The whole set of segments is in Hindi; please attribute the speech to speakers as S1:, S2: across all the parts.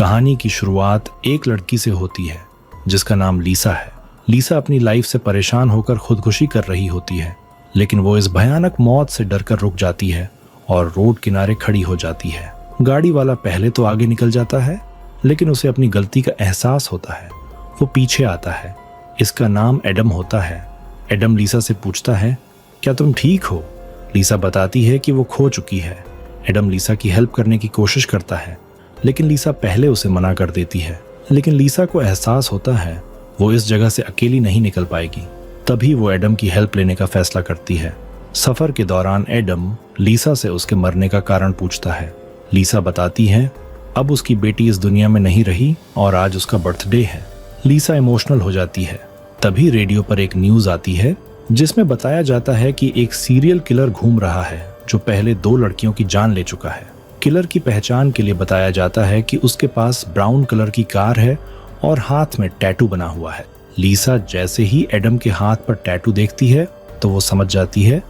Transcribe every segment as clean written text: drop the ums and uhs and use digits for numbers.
S1: कहानी की शुरुआत एक लड़की से होती है जिसका नाम लीसा है। लीसा अपनी लाइफ से परेशान होकर खुदकुशी कर रही होती है, लेकिन वो इस भयानक मौत से डरकर रुक जाती है और रोड किनारे खड़ी हो जाती है। गाड़ी वाला पहले तो आगे निकल जाता है, लेकिन उसे अपनी गलती का एहसास होता है। वो पीछे आता है। इसका नाम एडम होता है। एडम लीसा से पूछता है, क्या तुम ठीक हो? लीसा बताती है कि वो खो चुकी है। एडम लीसा की हेल्प करने की कोशिश करता है, लेकिन लीसा पहले उसे मना कर देती है। लेकिन लीसा को एहसास होता है वो इस जगह से अकेली नहीं निकल पाएगी। तभी वो एडम की हेल्प लेने का फैसला करती है। सफर के दौरान एडम लीसा से उसके मरने का कारण पूछता है। लीसा बताती है अब उसकी बेटी इस दुनिया में नहीं रही और आज उसका बर्थडे है। लीसा इमोशनल हो जाती है। तभी रेडियो पर एक न्यूज आती है जिसमें बताया जाता है कि एक सीरियल किलर घूम रहा है जो पहले 2 लड़कियों की जान ले चुका है। किलर की पहचान के लिए बताया जाता है कि उसके पास ब्राउन कलर की कार है और हाथ में टैटू बना हुआ है। लीसा जैसे ही एडम के हाथ पर टैटू देखती है तो वो समझ जाती है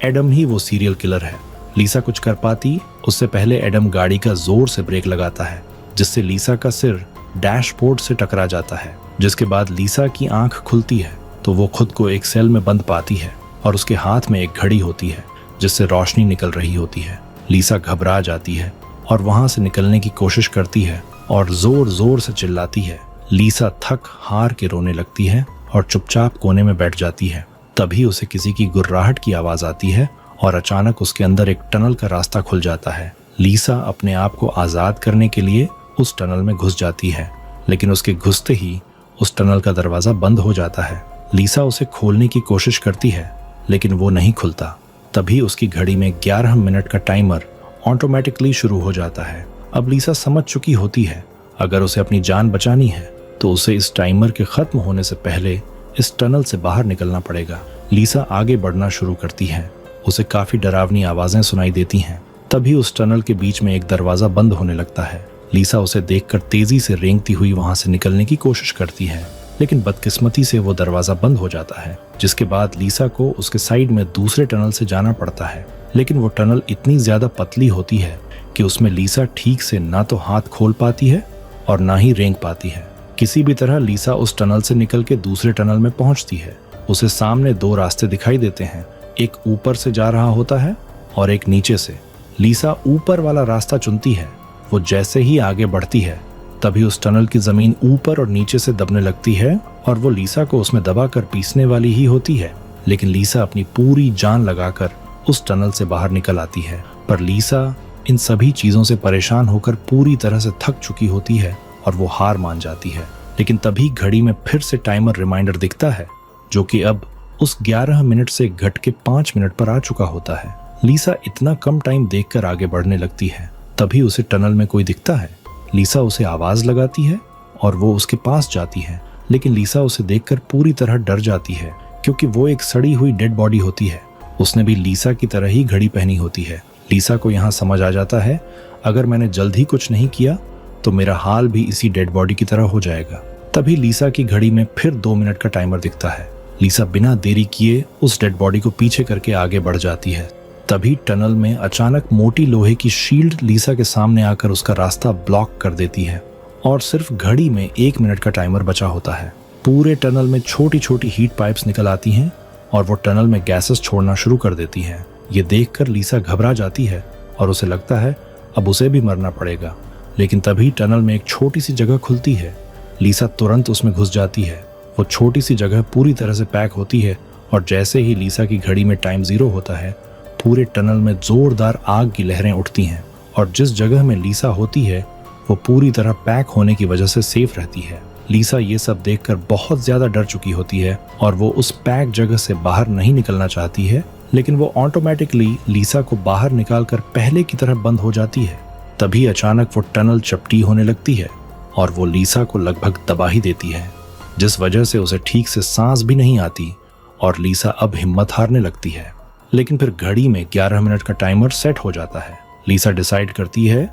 S1: एडम ही वो सीरियल किलर है। लीसा कुछ कर पाती उससे पहले एडम गाड़ी का जोर से ब्रेक लगाता है, जिससे लीसा का सिर डैशबोर्ड से टकरा जाता है। जिसके बाद लीसा की आंख खुलती है तो वो खुद को एक सेल में बंद पाती है और उसके हाथ में एक घड़ी होती है जिससे रोशनी निकल रही होती है। लीसा घबरा जाती है और वहां से निकलने की कोशिश करती है और जोर जोर से चिल्लाती है। लीसा थक हार के रोने लगती है और चुपचाप कोने में बैठ जाती है। तभी उसे किसी की गुर्राहट की आवाज आती है और अचानक उसके अंदर एक टनल का रास्ता खुल जाता है। लीसा अपने आप को आजाद करने के लिए उस टनल में घुस जाती है, लेकिन उसके घुसते ही उस टनल का दरवाजा बंद हो जाता है। लीसा उसे खोलने की कोशिश करती है, लेकिन वो नहीं खुलता। तभी उसकी घड़ी में 11 मिनट का टाइमर ऑटोमेटिकली शुरू हो जाता है। अब लीसा समझ चुकी होती है अगर उसे अपनी जान बचानी है तो उसे इस टाइमर के खत्म होने से पहले इस टनल से बाहर निकलना पड़ेगा। लीसा आगे बढ़ना शुरू करती है। उसे काफी डरावनी आवाजें सुनाई देती हैं। तभी उस टनल के बीच में एक दरवाजा बंद होने लगता है। लीसा उसे देखकर तेजी से रेंगती हुई वहां से निकलने की कोशिश करती है, लेकिन बदकिस्मती से वो दरवाजा बंद हो जाता है। जिसके बाद लीसा को उसके साइड में दूसरे टनल से जाना पड़ता है, लेकिन वो टनल इतनी ज्यादा पतली होती है कि उसमें लीसा ठीक से ना तो हाथ खोल पाती है और ना ही रेंग पाती है। किसी भी तरह लीसा उस टनल से निकल के दूसरे टनल में पहुंचती है। उसे सामने 2 रास्ते दिखाई देते हैं, एक ऊपर से जा रहा होता है और एक नीचे से। लीसा ऊपर वाला रास्ता चुनती है। वो जैसे ही आगे बढ़ती है तभी उस टनल की जमीन ऊपर और नीचे से दबने लगती है और वो लीसा को उसमें दबाकर पीसने वाली ही होती है। लेकिन लीसा अपनी पूरी जान लगाकर उस टनल से बाहर निकल आती है। पर लीसा इन सभी चीजों से परेशान होकर पूरी तरह से थक चुकी होती है और वो हार मान जाती है। लेकिन तभी घड़ी में फिर से टाइमर रिमाइंडर दिखता है, जो कि अब उस 11 मिनट से घट के 5 मिनट पर आ चुका होता है। लीसा इतना कम टाइम देखकर आगे बढ़ने लगती है। तभी उसे टनल में कोई दिखता है। लीसा उसे आवाज लगाती है और वो उसके पास जाती है, लेकिन लीसा उसे देखकर पूरी तरह डर जाती है क्योंकि वो एक सड़ी हुई डेड बॉडी होती है। उसने भी लीसा की तरह ही घड़ी पहनी होती है। लीसा को यहाँ समझ आ जाता है अगर मैंने जल्द ही कुछ नहीं किया तो मेरा हाल भी इसी डेड बॉडी की तरह हो जाएगा। तभी लीसा की घड़ी में फिर 2 मिनट का टाइमर दिखता है। लीसा बिना देरी किए उस डेड बॉडी को पीछे करके आगे बढ़ जाती है। तभी टनल में अचानक मोटी लोहे की शील्ड लीसा के सामने आकर उसका रास्ता ब्लॉक कर देती है और सिर्फ घड़ी में 1 मिनट का टाइमर बचा होता है। पूरे टनल में छोटी छोटी हीट पाइप्स निकल आती हैं और वो टनल में गैसेस छोड़ना शुरू कर देती हैं। ये देखकर लीसा घबरा जाती है और उसे लगता है अब उसे भी मरना पड़ेगा। लेकिन तभी टनल में एक छोटी सी जगह खुलती है। लीसा तुरंत उसमें घुस जाती है। वो छोटी सी जगह पूरी तरह से पैक होती है और जैसे ही लीसा की घड़ी में टाइम 0 होता है पूरे टनल में जोरदार आग की लहरें उठती हैं और जिस जगह में लीसा होती है वो पूरी तरह पैक होने की वजह से सेफ रहती है। लीसा ये सब देखकर बहुत ज्यादा डर चुकी होती है और वो उस पैक जगह से बाहर नहीं निकलना चाहती है, लेकिन वो ऑटोमेटिकली लीसा को बाहर निकालकर पहले की तरह बंद हो जाती है। तभी अचानक वो टनल चपटी होने लगती है और वो लीसा को लगभग दबा ही देती है, जिस वजह से उसे ठीक से सांस भी नहीं आती और लीसा अब हिम्मत हारने लगती है। लेकिन फिर घड़ी में 11 मिनट का टाइमर सेट हो जाता है। लीसा डिसाइड करती है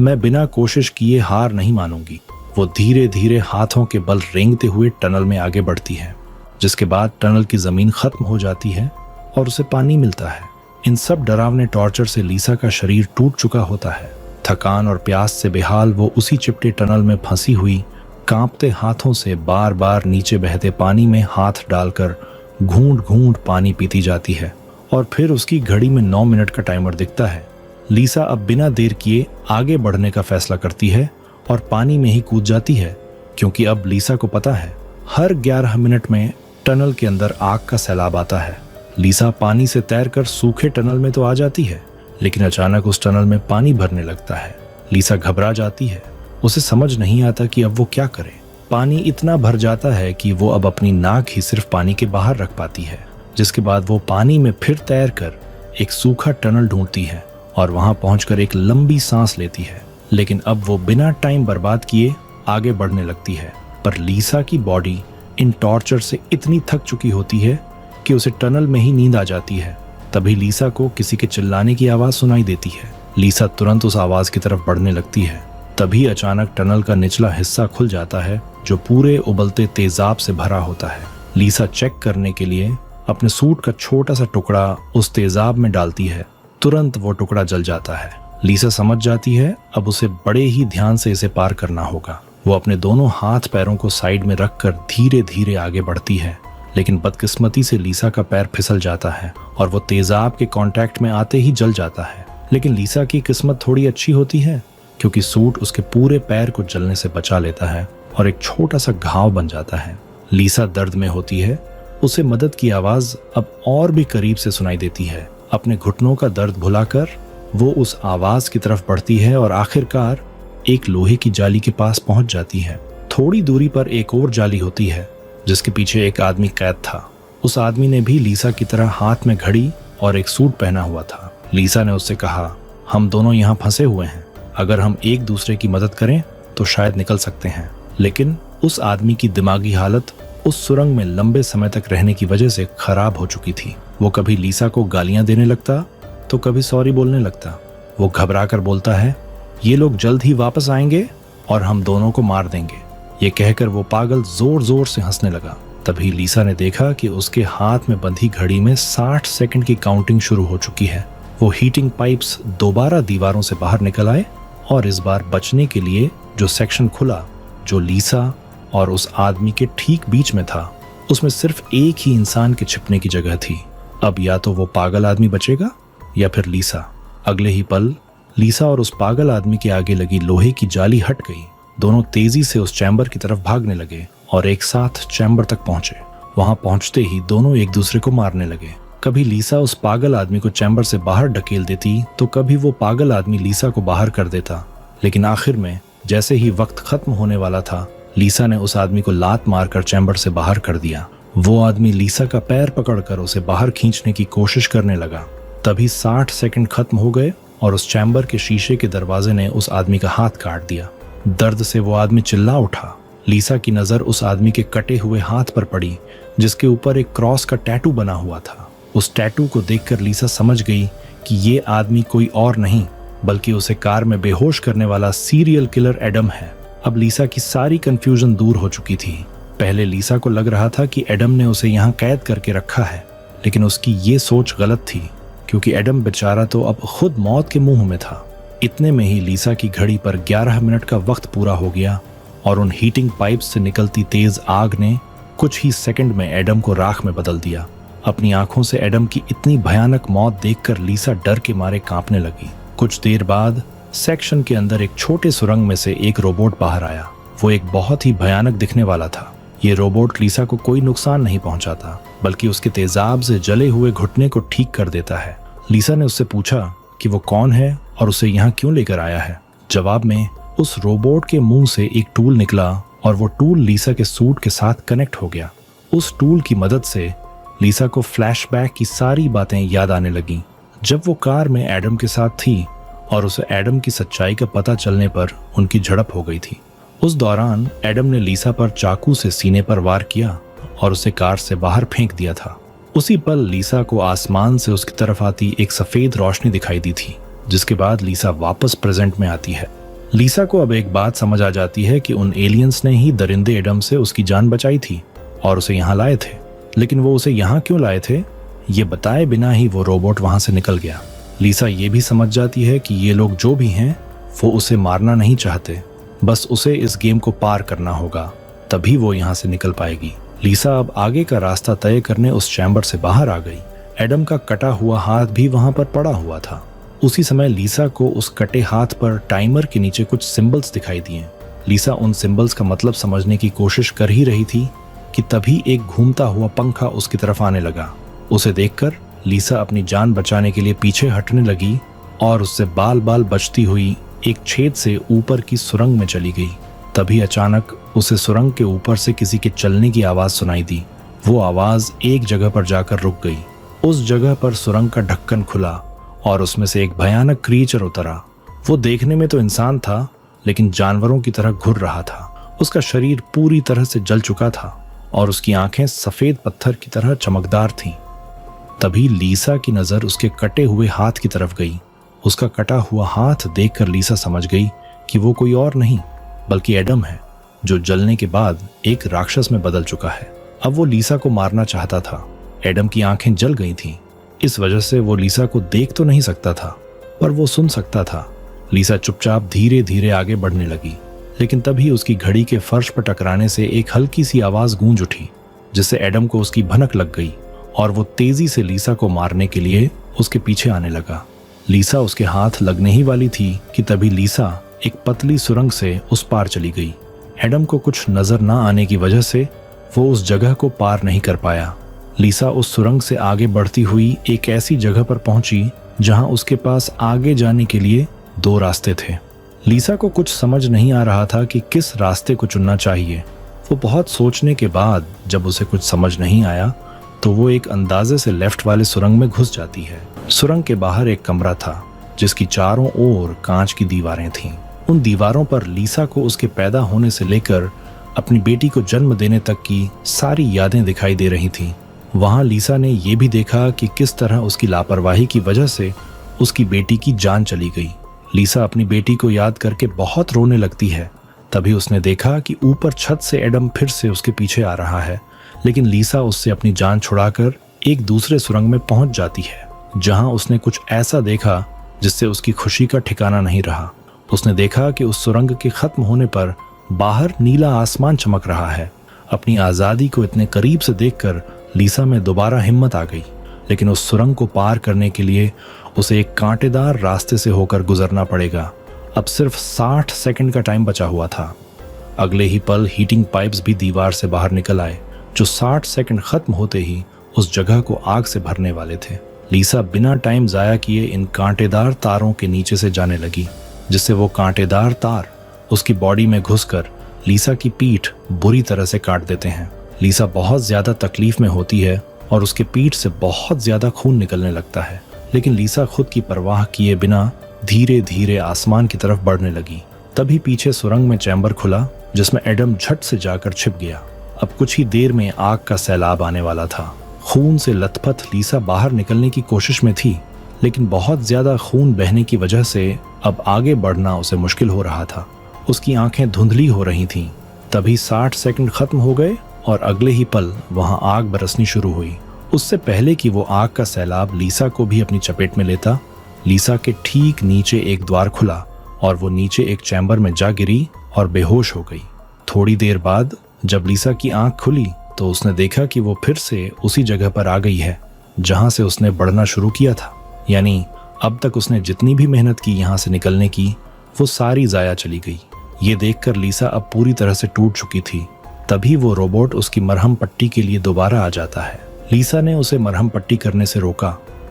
S1: मैं बिना कोशिश किए हार नहीं मानूंगी। वो धीरे धीरे हाथों के बल रेंगते हुए टनल में आगे बढ़ती है, जिसके बाद टनल की जमीन खत्म हो जाती है और उसे पानी मिलता है। इन सब डरावने टॉर्चर से लीसा का शरीर टूट चुका होता है। थकान और प्यास से बेहाल वो उसी चिपटे टनल में फंसी हुई कांपते हाथों से बार बार नीचे बहते पानी में हाथ डालकर घूंट घूंट पानी पीती जाती है। और फिर उसकी घड़ी में 9 मिनट का टाइमर दिखता है। लीसा अब बिना देर किए आगे बढ़ने का फैसला करती है और पानी में ही कूद जाती है, क्योंकि अब लीसा को पता है हर 11 मिनट में टनल के अंदर आग का सैलाब आता है। लीसा पानी से तैरकर सूखे टनल में तो आ जाती है, लेकिन अचानक उस टनल में पानी भरने लगता है। लीसा घबरा जाती है। उसे समझ नहीं आता कि अब वो क्या करे। पानी इतना भर जाता है कि वो अब अपनी नाक ही सिर्फ पानी के बाहर रख पाती है, जिसके बाद वो पानी में फिर तैरकर एक सूखा टनल ढूंढती है और वहां पहुंचकर एक लंबी सांस लेती है। लेकिन अब वो बिना टाइम बर्बाद किए आगे बढ़ने लगती है, पर लीसा की बॉडी इन टॉर्चर से इतनी थक चुकी होती है कि उसे टनल में ही नींद आ जाती है। तभी लीसा को किसी के चिल्लाने की आवाज सुनाई देती है। लीसा तुरंत उस आवाज की तरफ बढ़ने लगती है। तभी अचानक टनल का निचला हिस्सा खुल जाता है, जो पूरे उबलते तेजाब से भरा होता है। लीसा चेक करने के लिए अपने सूट का छोटा सा टुकड़ा उस तेजाब में डालती है। तुरंत वो टुकड़ा जल जाता है। लीसा समझ जाती है अब उसे बड़े ही ध्यान से इसे पार करना होगा। वो अपने दोनों हाथ पैरों को साइड में रखकर धीरे धीरे आगे बढ़ती है, लेकिन बदकिस्मती से लीसा का पैर फिसल जाता है और वो तेजाब के कांटेक्ट में आते ही जल जाता है। लेकिन लीसा की किस्मत थोड़ी अच्छी होती है, क्योंकि सूट उसके पूरे पैर को जलने से बचा लेता है और एक छोटा सा घाव बन जाता है। लीसा दर्द में होती है। उसे मदद की आवाज अब और भी करीब से सुनाई देती है। अपने घुटनों का दर्द भुलाकर वो उस आवाज की तरफ बढ़ती है और आखिरकार एक लोहे की जाली के पास पहुंच जाती है। थोड़ी दूरी पर एक और जाली होती है, जिसके पीछे एक आदमी कैद था। उस आदमी ने भी लीसा की तरह हाथ में घड़ी और एक सूट पहना हुआ था। लीसा ने उससे कहा, हम दोनों यहाँ फंसे हुए हैं, अगर हम एक दूसरे की मदद करें तो शायद निकल सकते हैं। लेकिन उस आदमी की दिमागी हालत उस सुरंग में लंबे समय तक रहने की वजह से खराब हो चुकी थी। वो कभी लीसा को गालियां देने लगता तो कभी सॉरी बोलने लगता। वो घबरा कर बोलता है, ये लोग जल्द ही वापस आएंगे और हम दोनों को मार देंगे। ये कहकर वो पागल जोर जोर से हंसने लगा। तभी लीसा ने देखा कि उसके हाथ में बंधी घड़ी में 60 सेकंड की काउंटिंग शुरू हो चुकी है। वो हीटिंग पाइप्स दोबारा दीवारों से बाहर निकल आए और इस बार बचने के लिए जो सेक्शन खुला, जो लीसा और उस आदमी के ठीक बीच में था, उसमें सिर्फ एक ही इंसान के छिपने की जगह थी। अब या तो वो पागल आदमी बचेगा या फिर लीसा। अगले ही पल लीसा और उस पागल आदमी के आगे लगी लोहे की जाली हट गई। दोनों तेजी से उस चैम्बर की तरफ भागने लगे और एक साथ चैम्बर तक पहुंचे। वहां पहुंचते ही दोनों एक दूसरे को मारने लगे। कभी लीसा उस पागल आदमी को चैम्बर से बाहर ढकेल देती तो कभी वो पागल आदमी लीसा को बाहर कर देता। लेकिन आखिर में जैसे ही वक्त खत्म होने वाला था, लीसा ने उस आदमी को लात मारकर चैम्बर से बाहर कर दिया। वो आदमी लीसा का पैर पकड़कर उसे बाहर खींचने की कोशिश करने लगा। तभी 60 सेकंड खत्म हो गए और उस चैम्बर के शीशे के दरवाजे ने उस आदमी का हाथ काट दिया। दर्द से वो आदमी चिल्ला उठा। लीसा की नजर उस आदमी के कटे हुए हाथ पर पड़ी, जिसके ऊपर एक क्रॉस का टैटू बना हुआ था। उस टैटू को देखकर लीसा समझ गई कि ये आदमी कोई और नहीं, बल्कि उसे कार में बेहोश करने वाला सीरियल किलर एडम है। अब लीसा की सारी कंफ्यूजन दूर हो चुकी थी। पहले लीसा को लग रहा था कि एडम ने उसे यहाँ कैद करके रखा है, लेकिन उसकी ये सोच गलत थी, क्योंकि एडम बेचारा तो अब खुद मौत के मुंह में था। इतने में ही लीसा की घड़ी पर 11 मिनट का वक्त पूरा हो गया और उन हीटिंग पाइप्स से निकलती तेज आग ने कुछ ही सेकंड में एडम को राख में बदल दिया। अपनी आंखों से एडम की इतनी भयानक मौत देखकर लीसा डर के मारे कांपने लगी। कुछ देर बाद सेक्शन के अंदर एक छोटे सुरंग में से एक रोबोट बाहर आया। वो एक बहुत ही भयानक दिखने वाला था। ये रोबोट लीसा को कोई नुकसान नहीं पहुंचाता, बल्कि उसके तेजाब से जले हुए घुटने को ठीक कर देता है। लीसा ने उससे पूछा कि वो कौन है और उसे यहाँ क्यों लेकर आया है। जवाब में उस रोबोट के मुंह से एक टूल निकला और वो टूल लीसा के सूट के साथ कनेक्ट हो गया। उस टूल की मदद से लीसा को फ्लैशबैक की सारी बातें याद आने लगी, जब वो कार में एडम के साथ थी और उसे एडम की सच्चाई का पता चलने पर उनकी झड़प हो गई थी। उस दौरान एडम ने लीसा पर चाकू से सीने पर वार किया और उसे कार से बाहर फेंक दिया था। उसी पल लीसा को आसमान से उसकी तरफ आती एक सफेद रोशनी दिखाई दी थी, जिसके बाद लीसा वापस प्रेजेंट में आती है। लीसा को अब एक बात समझ आ जाती है कि उन एलियंस ने ही दरिंदे एडम से उसकी जान बचाई थी और उसे यहाँ लाए थे। लेकिन वो उसे यहाँ क्यों लाए थे, ये बताए बिना ही वो रोबोट वहां से निकल गया। लीसा ये भी समझ जाती है कि ये लोग जो भी हैं वो उसे मारना नहीं चाहते, बस उसे इस गेम को पार करना होगा, तभी वो यहाँ से निकल पाएगी। लीसा अब आगे का रास्ता तय करने उस चैम्बर से बाहर आ गई। एडम का कटा हुआ हाथ भी वहां पर पड़ा हुआ था। उसी समय लीसा को उस कटे हाथ पर टाइमर के नीचे कुछ सिंबल्स दिखाई दिए। लीसा उन सिंबल्स का मतलब समझने की कोशिश कर ही रही थी कि तभी एक घूमता हुआ पंखा उसकी तरफ आने लगा। उसे देखकर लीसा अपनी जान बचाने के लिए पीछे हटने लगी और उससे बाल बाल बचती हुई एक छेद से ऊपर की सुरंग में चली गई। तभी अचानक उसे सुरंग के ऊपर से किसी के चलने की आवाज सुनाई दी। वो आवाज एक जगह पर जाकर रुक गई। उस जगह पर सुरंग का ढक्कन खुला और उसमें से एक भयानक क्रीचर उतरा। वो देखने में तो इंसान था, लेकिन जानवरों की तरह घुर रहा था। उसका शरीर पूरी तरह से जल चुका था और उसकी आंखें सफेद पत्थर की तरह चमकदार थीं। तभी लीसा की नजर उसके कटे हुए हाथ की तरफ गई। उसका कटा हुआ हाथ देखकर लीसा समझ गई कि वो कोई और नहीं बल्कि एडम है, जो जलने के बाद एक राक्षस में बदल चुका है। अब वो लीसा को मारना चाहता था। एडम की आंखें जल गई थीं। इस वजह से वो लीसा को देख तो नहीं सकता था, पर वो सुन सकता था। लीसा चुपचाप धीरे धीरे आगे बढ़ने लगी, लेकिन तभी उसकी घड़ी के फर्श पर टकराने से एक हल्की सी आवाज गूंज उठी, जिससे एडम को उसकी भनक लग गई और वो तेजी से लीसा को मारने के लिए उसके पीछे आने लगा। लीसा उसके हाथ लगने ही वाली थी कि तभी लीसा एक पतली सुरंग से उस पार चली गई। एडम को कुछ नजर न आने की वजह से वो उस जगह को पार नहीं कर पाया। लीसा उस सुरंग से आगे बढ़ती हुई एक ऐसी जगह पर पहुंची जहां उसके पास आगे जाने के लिए 2 रास्ते थे। लीसा को कुछ समझ नहीं आ रहा था कि किस रास्ते को चुनना चाहिए। वो बहुत सोचने के बाद जब उसे कुछ समझ नहीं आया तो वो एक अंदाजे से लेफ्ट वाले सुरंग में घुस जाती है। सुरंग के बाहर एक कमरा था जिसकी चारों ओर कांच की दीवारें थीं। उन दीवारों पर लीसा को उसके पैदा होने से लेकर अपनी बेटी को जन्म देने तक की सारी यादें दिखाई दे रही थीं। वहां लीसा ने यह भी देखा कि किस तरह उसकी लापरवाही की वजह से उसकी बेटी की जान चली गई। लीसा अपनी बेटी को याद करके बहुत रोने लगती है। तभी उसने देखा कि ऊपर छत से एडम फिर से उसके पीछे आ रहा है, लेकिन लीसा उससे अपनी जान छुड़ाकर एक दूसरे सुरंग में पहुंच जाती है, जहां उसने कुछ ऐसा देखा जिससे उसकी खुशी का ठिकाना नहीं रहा। उसने देखा कि उस सुरंग के खत्म होने पर बाहर नीला आसमान चमक रहा है। अपनी आजादी को इतने करीब से देखकर लीसा में दोबारा हिम्मत आ गई, लेकिन उस सुरंग को पार करने के लिए उसे एक कांटेदार रास्ते से होकर गुजरना पड़ेगा। अब सिर्फ 60 सेकंड का टाइम बचा हुआ था। अगले ही पल हीटिंग पाइप्स भी दीवार से बाहर निकल आए, जो 60 सेकंड खत्म होते ही उस जगह को आग से भरने वाले थे। लीसा बिना टाइम जाया किए इन कांटेदार तारों के नीचे से जाने लगी, जिससे वो कांटेदार तार उसकी बॉडी में घुसकर लीसा की पीठ बुरी तरह से काट देते हैं। लीसा बहुत ज्यादा तकलीफ में होती है और उसके पीठ से बहुत ज्यादा खून निकलने लगता है, लेकिन लीसा खुद की परवाह किए बिना धीरे धीरे आसमान की तरफ बढ़ने लगी। तभी पीछे सुरंग में चैम्बर खुला, जिसमें एडम झट से जाकर छिप गया। अब कुछ ही देर में आग का सैलाब आने वाला था। खून से लथपथ लीसा बाहर निकलने की कोशिश में थी, लेकिन बहुत ज्यादा खून बहने की वजह से अब आगे बढ़ना उसे मुश्किल हो रहा था। उसकी आंखें धुंधली हो रही थीं। तभी 60 सेकंड खत्म हो गए और अगले ही पल वहां आग बरसनी शुरू हुई। उससे पहले कि वो आग का सैलाब लीसा को भी अपनी चपेट में लेता, लीसा के ठीक नीचे एक द्वार खुला और वो नीचे एक चैम्बर में जा गिरी और बेहोश हो गई। थोड़ी देर बाद जब लीसा की आंख खुली तो उसने देखा कि वो फिर से उसी जगह पर आ गई है जहां से उसने बढ़ना शुरू किया था। यानी अब तक उसने जितनी भी मेहनत की यहाँ से निकलने की, वो सारी जाया चली गई। ये देखकर लीसा अब पूरी तरह से टूट चुकी थी। तभी वो रोबोट उसकी मरहम पट्टी के लिए दोबारा आ जाता है। लीसा ने उसे मरहम पट्टी करने से रोका,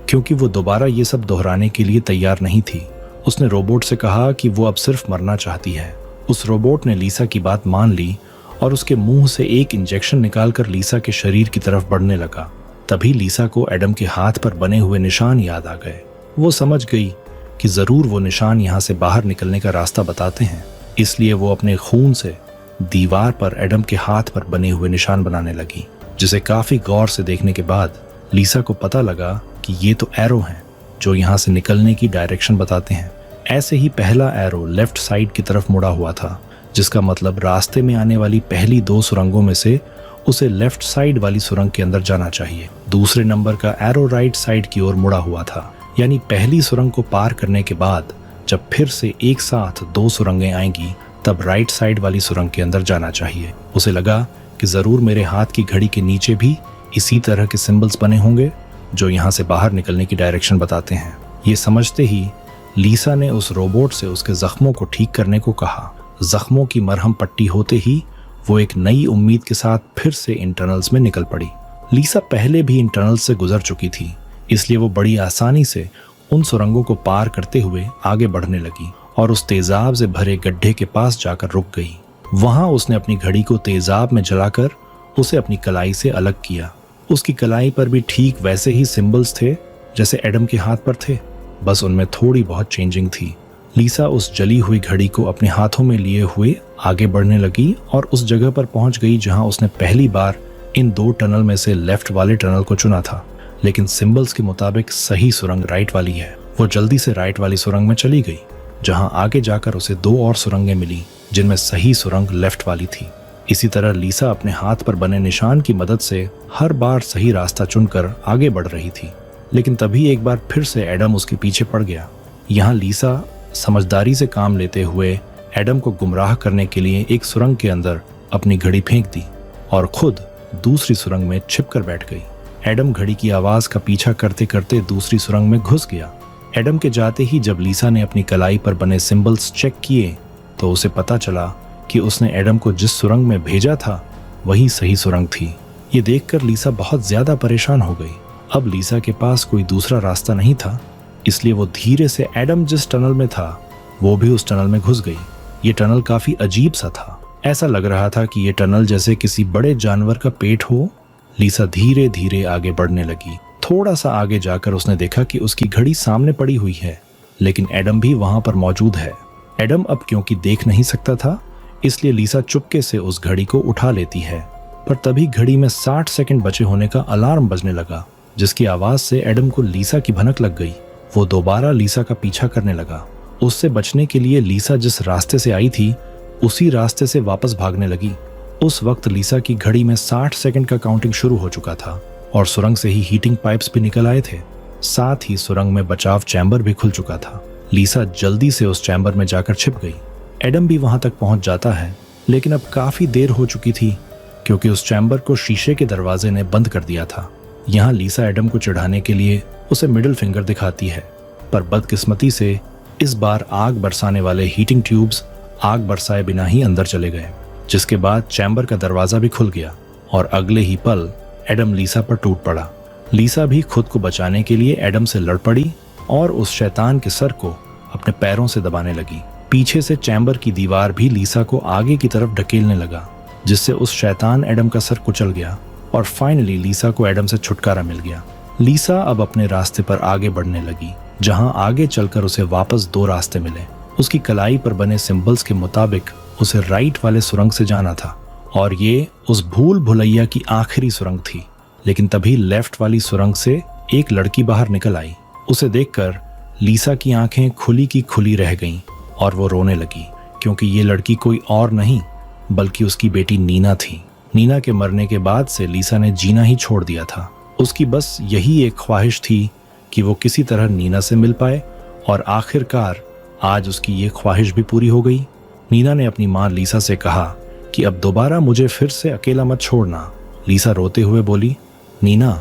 S1: क्योंकि वो दोबारा ये सब दोहराने के लिए तैयार नहीं थी। उसने रोबोट से कहा कि वो अब सिर्फ मरना चाहती है। उस रोबोट ने लीसा की बात मान ली और उसके मुंह से एक इंजेक्शन निकालकर लीसा के शरीर की तरफ बढ़ने लगा। तभी लीसा को एडम के हाथ पर बने हुए निशान याद आ गए। वो समझ गई कि जरूर वो निशान यहाँ से बाहर निकलने का रास्ता बताते हैं, इसलिए वो अपने खून से दीवार पर एडम के हाथ पर बने हुए निशान बनाने लगी, जिसे काफी गौर से देखने के बाद लीसा को पता लगा कि ये तो एरो हैं जो यहाँ से निकलने की डायरेक्शन बताते हैं। ऐसे ही पहला एरो लेफ्ट साइड की तरफ मुड़ा हुआ था, जिसका मतलब रास्ते में आने वाली पहली 2 सुरंगों में से उसे लेफ्ट साइड वाली सुरंग के अंदर जाना चाहिए। दूसरे नंबर का एरो राइट साइड की ओर मुड़ा हुआ था, यानी पहली सुरंग को पार करने के बाद जब फिर से एक साथ 2 सुरंगें आएंगी तब राइट साइड वाली सुरंग के अंदर जाना चाहिए। उसे लगा कि जरूर मेरे हाथ की घड़ी के नीचे भी इसी तरह के सिंबल्स बने होंगे जो यहाँ से बाहर निकलने की डायरेक्शन बताते हैं। ये समझते ही लीसा ने उस रोबोट से उसके जख्मों को ठीक करने को कहा। जख्मों की मरहम पट्टी होते ही वो एक नई उम्मीद के साथ फिर से इन टनल्स में निकल पड़ी। लीसा पहले भी इन टनल्स से गुजर चुकी थी, इसलिए वो बड़ी आसानी से उन सुरंगों को पार करते हुए आगे बढ़ने लगी और उस तेजाब से भरे गड्ढे के पास जाकर रुक गई। वहां उसने अपनी घड़ी को तेजाब में जलाकर उसे अपनी कलाई से अलग किया। उसकी कलाई पर भी ठीक वैसे ही सिंबल्स थे जैसे एडम के हाथ पर थे, बस उनमें थोड़ी बहुत चेंजिंग थी। लीसा उस जली हुई घड़ी को अपने हाथों में लिए हुए आगे बढ़ने लगी और उस जगह पर पहुंच गई जहां उसने पहली बार इन 2 टनल में से लेफ्ट वाले टनल को चुना था। लेकिन सिंबल्स के मुताबिक सही सुरंग राइट वाली है। वो जल्दी से राइट वाली सुरंग में चली गई, जहां आगे जाकर उसे 2 और सुरंगें मिली जिनमें सही सुरंग लेफ्ट वाली थी। इसी तरह लीसा अपने हाथ पर बने निशान की मदद से हर बार सही रास्ता चुनकर आगे बढ़ रही थी। लेकिन तभी एक बार फिर से एडम उसके पीछे पड़ गया। यहाँ लीसा समझदारी से काम लेते हुए एडम को गुमराह करने के लिए एक सुरंग के अंदर अपनी घड़ी फेंक दी और खुद दूसरी सुरंग में छिपकर बैठ गई। एडम घड़ी की आवाज का पीछा करते करते दूसरी सुरंग में घुस गया। एडम के जाते ही जब लीसा ने अपनी कलाई पर बने सिंबल्स चेक किए तो उसे पता चला कि उसने एडम को जिस सुरंग में भेजा था वही सही सुरंग थी। ये देखकर लीसा बहुत ज्यादा परेशान हो गई। अब लीसा के पास कोई दूसरा रास्ता नहीं था, इसलिए वो धीरे से एडम जिस टनल में था वो भी उस टनल में घुस गई। ये टनल काफी अजीब सा था। ऐसा लग रहा था कि ये टनल जैसे किसी बड़े जानवर का पेट हो। लीसा धीरे धीरे आगे बढ़ने लगी। थोड़ा सा आगे जाकर उसने देखा कि उसकी घड़ी सामने पड़ी हुई है, लेकिन एडम भी वहां पर मौजूद है। एडम अब क्योंकि देख नहीं सकता था, इसलिए लीसा चुपके से उस घड़ी को उठा लेती है। पर तभी घड़ी में 60 सेकंड बचे होने का अलार्म बजने लगा, जिसकी आवाज से एडम को लीसा की भनक लग गई। वो दोबारा लीसा का पीछा करने लगा। उससे बचने के लिए लीसा जिस रास्ते से आई थी उसी रास्ते से वापस भागने लगी। उस वक्त लीसा की घड़ी में 60 सेकंड का काउंटिंग शुरू हो चुका था और सुरंग से ही हीटिंग पाइप्स भी निकल आए थे। साथ ही सुरंग में बचाव चैम्बर भी खुल चुका था। लीसा जल्दी से उस चैम्बर में जाकर छिप गई। एडम भी वहां तक पहुंच जाता है, लेकिन अब काफी देर हो चुकी थी क्योंकि उस चैम्बर को शीशे के दरवाजे ने बंद कर दिया था। यहाँ लीसा एडम को चिढ़ाने के लिए उसे मिडिल फिंगर दिखाती है, पर बदकिस्मती से इस बार आग बरसाने वाले हीटिंग ट्यूब्स आग बरसाए बिना ही अंदर चले गए, जिसके बाद चैम्बर का दरवाजा भी खुल गया और अगले ही पल एडम लीसा पर टूट पड़ा। लीसा भी खुद को बचाने के लिए एडम से लड़ पड़ी और उस शैतान के सर को अपने पैरों से दबाने लगी। पीछे से चैम्बर की दीवार भी लीसा को आगे की तरफ ढकेलने लगा, जिससे उस शैतान एडम का सर कुचल गया और फाइनली लीसा को एडम से छुटकारा मिल गया। लीसा अब अपने रास्ते पर आगे बढ़ने लगी, जहां आगे चलकर उसे वापस 2 रास्ते मिले। उसकी कलाई पर बने सिंबल्स के मुताबिक उसे राइट वाले सुरंग से जाना था और ये उस भूल भुलैया की आखिरी सुरंग थी। लेकिन तभी लेफ्ट वाली सुरंग से एक लड़की बाहर निकल आई। उसे देखकर लीसा की आंखें खुली की खुली रह गईं और वो रोने लगी, क्योंकि ये लड़की कोई और नहीं बल्कि उसकी बेटी नीना थी। नीना के मरने के बाद से लीसा ने जीना ही छोड़ दिया था। उसकी बस यही एक ख्वाहिश थी कि वो किसी तरह नीना से मिल पाए और आखिरकार आज उसकी ये ख्वाहिश भी पूरी हो गई। नीना ने अपनी माँ लीसा से कहा कि अब दोबारा मुझे फिर से अकेला मत छोड़ना। लीसा रोते हुए बोली, नीना,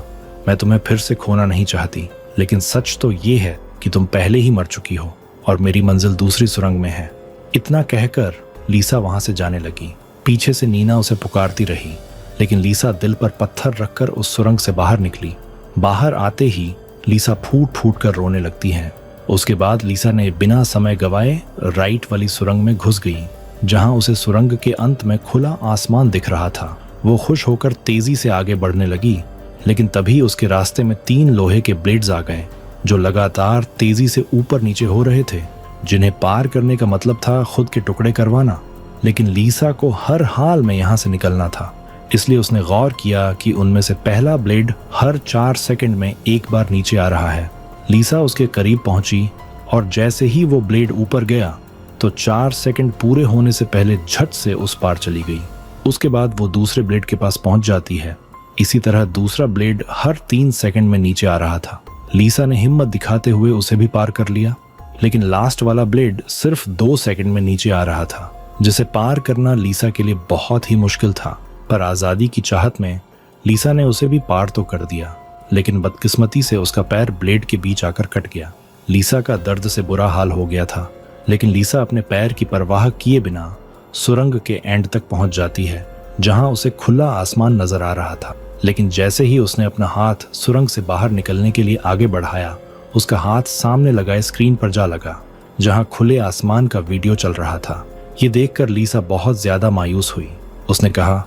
S1: मैं तुम्हें फिर से खोना नहीं चाहती, लेकिन सच तो ये है कि तुम पहले ही मर चुकी हो और मेरी मंजिल दूसरी सुरंग में है। इतना कहकर लीसा वहां से जाने लगी। पीछे से नीना उसे पुकारती रही, लेकिन लीसा दिल पर पत्थर रखकर उस सुरंग से बाहर निकली। बाहर आते ही लीसा फूट फूट कर रोने लगती है। उसके बाद लीसा ने बिना समय गवाए राइट वाली सुरंग में घुस गई, जहां उसे सुरंग के अंत में खुला आसमान दिख रहा था। वो खुश होकर तेजी से आगे बढ़ने लगी, लेकिन तभी उसके रास्ते में 3 लोहे के ब्लेड्स आ गए जो लगातार तेजी से ऊपर नीचे हो रहे थे, जिन्हें पार करने का मतलब था खुद के टुकड़े करवाना। लेकिन लीसा को हर हाल में यहाँ से निकलना था, इसलिए उसने गौर किया कि उनमें से पहला ब्लेड हर 4 सेकंड में एक बार नीचे आ रहा है। लीसा उसके करीब पहुंची और जैसे ही वो ब्लेड ऊपर गया तो 4 सेकंड पूरे होने से पहले झट से उस पार चली गई। उसके बाद वो दूसरे ब्लेड के पास पहुंच जाती है। इसी तरह दूसरा ब्लेड हर 3 सेकंड में नीचे आ रहा था। लीसा ने हिम्मत दिखाते हुए उसे भी पार कर लिया। लेकिन लास्ट वाला ब्लेड सिर्फ 2 सेकंड में नीचे आ रहा था, जिसे पार करना लीसा के लिए बहुत ही मुश्किल था। पर आज़ादी की चाहत में लीसा ने उसे भी पार तो कर दिया, लेकिन बदकिस्मती से उसका पैर ब्लेड के बीच आकर कट गया। लीसा का दर्द से बुरा हाल हो गया था, लेकिन लीसा अपने पैर की परवाह किए बिना सुरंग के एंड तक पहुंच जाती है, जहां उसे खुला आसमान नजर आ रहा था। लेकिन जैसे ही उसने अपना हाथ सुरंग से बाहर निकलने के लिए आगे बढ़ाया, उसका हाथ सामने लगाए स्क्रीन पर जा लगा, जहां खुले आसमान का वीडियो चल रहा था। ये देखकर लीसा बहुत ज्यादा मायूस हुई। उसने कहा,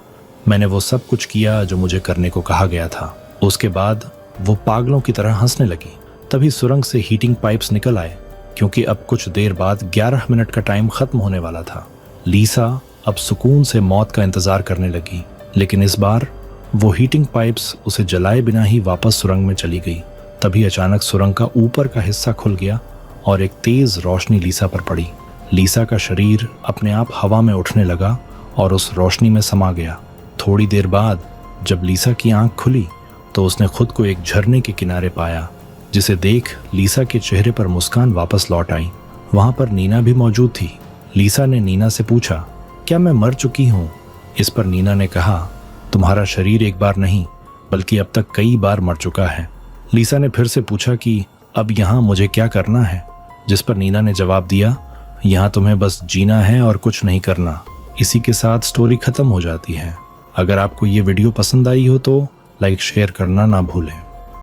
S1: मैंने वो सब कुछ किया जो मुझे करने को कहा गया था। उसके बाद वो पागलों की तरह हंसने लगी। तभी सुरंग से हीटिंग पाइप्स निकल आए, क्योंकि अब कुछ देर बाद 11 मिनट का टाइम खत्म होने वाला था। लीसा अब सुकून से मौत का इंतजार करने लगी, लेकिन इस बार वो हीटिंग पाइप्स उसे जलाए बिना ही वापस सुरंग में चली गई। तभी अचानक सुरंग का ऊपर का हिस्सा खुल गया और एक तेज रोशनी लीसा पर पड़ी। लीसा का शरीर अपने आप हवा में उठने लगा और उस रोशनी में समा गया। थोड़ी देर बाद जब लीसा की आंख खुली तो उसने खुद को एक झरने के किनारे पाया, जिसे देख लीसा के चेहरे पर मुस्कान वापस लौट आई। वहां पर नीना भी मौजूद थी। लीसा ने नीना से पूछा, क्या मैं मर चुकी हूँ? इस पर नीना ने कहा, तुम्हारा शरीर एक बार नहीं बल्कि अब तक कई बार मर चुका है। लीसा ने फिर से पूछा कि अब यहाँ मुझे क्या करना है? जिस पर नीना ने जवाब दिया, यहाँ तुम्हें बस जीना है और कुछ नहीं करना। इसी के साथ स्टोरी खत्म हो जाती है। अगर आपको ये वीडियो पसंद आई हो तो लाइक शेयर करना ना भूलें।